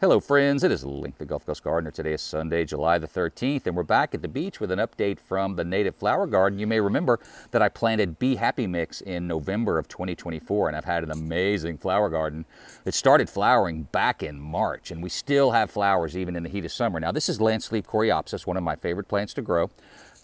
Hello friends, it is Link the Gulf Coast Gardener. Today is Sunday, July the 13th, and we're back at the beach with an update from the native flower garden. You may remember that I planted Be Happy Mix in November of 2024, and I've had an amazing flower garden. It started flowering back in March, and we still have flowers even in the heat of summer. Now this is Landsleep coreopsis, one of my favorite plants to grow.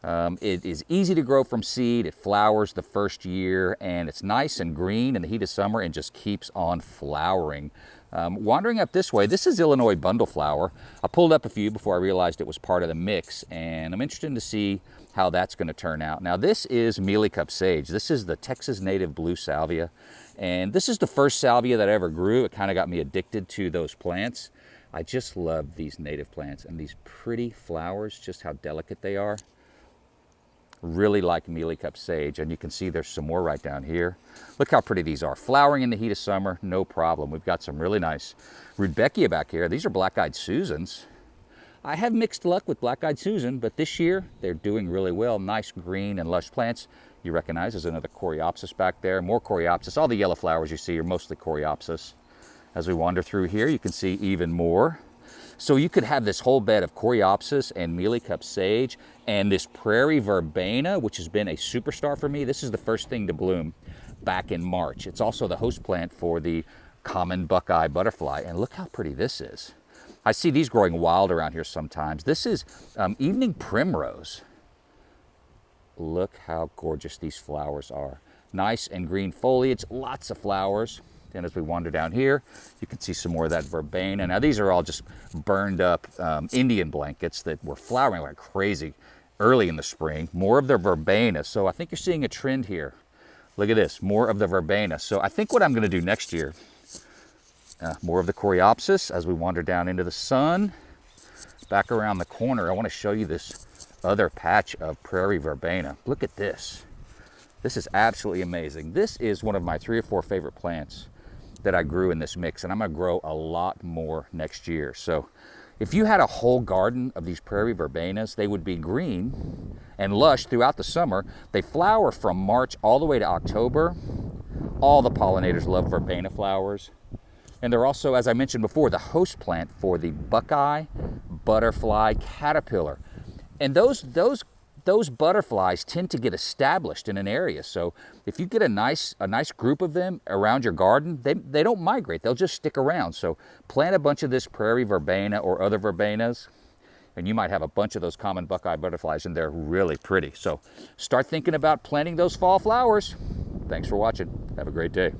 It is easy to grow from seed. It flowers the first year, and it's nice and green in the heat of summer and just keeps on flowering. Wandering up this way, this is Illinois Bundleflower. I pulled up a few before I realized it was part of the mix, and I'm interested to see how that's going to turn out. Now this is mealycup sage. This is the Texas native blue salvia, and this is the first salvia that I ever grew. It kind of got me addicted to those plants. I just love these native plants and these pretty flowers, just how delicate they are. Really like mealycup sage, and you can see there's some more right down here. Look how pretty these are. Flowering in the heat of summer, no problem. We've got some really nice rudbeckia back here. These are BlackEyed Susans. I have mixed luck with BlackEyed Susan, but this year they're doing really well. Nice green and lush plants. You recognize there's another coreopsis back there. More coreopsis. All the yellow flowers you see are mostly coreopsis. As we wander through here, you can see even more. So you could have this whole bed of coreopsis and mealycup sage and this prairie verbena, which has been a superstar for me. This is the first thing to bloom back in March. It's also the host plant for the common Buckeye butterfly. And look how pretty this is. I see these growing wild around here sometimes. This is evening primrose. Look how gorgeous these flowers are. Nice and green foliage, lots of flowers. And as we wander down here, you can see some more of that verbena. Now these are all just burned up Indian blankets that were flowering like crazy early in the spring. More of the verbena. So I think you're seeing a trend here. Look at this, more of the verbena. So I think what I'm gonna do next year, more of the coreopsis as we wander down into the sun. Back around the corner, I wanna show you this other patch of prairie verbena. Look at this. This is absolutely amazing. This is one of my 3 or 4 favorite plants that I grew in this mix, and I'm gonna grow a lot more next year. So if you had a whole garden of these prairie verbenas, they would be green and lush throughout the summer. They flower from March all the way to October. All the pollinators love verbena flowers. And they're also, as I mentioned before, the host plant for the Buckeye butterfly caterpillar. And those butterflies tend to get established in an area. So if you get a nice group of them around your garden, they don't migrate. They'll just stick around. So plant a bunch of this prairie verbena or other verbenas, and you might have a bunch of those common Buckeye butterflies, and they're really pretty. So start thinking about planting those fall flowers. Thanks for watching. Have a great day.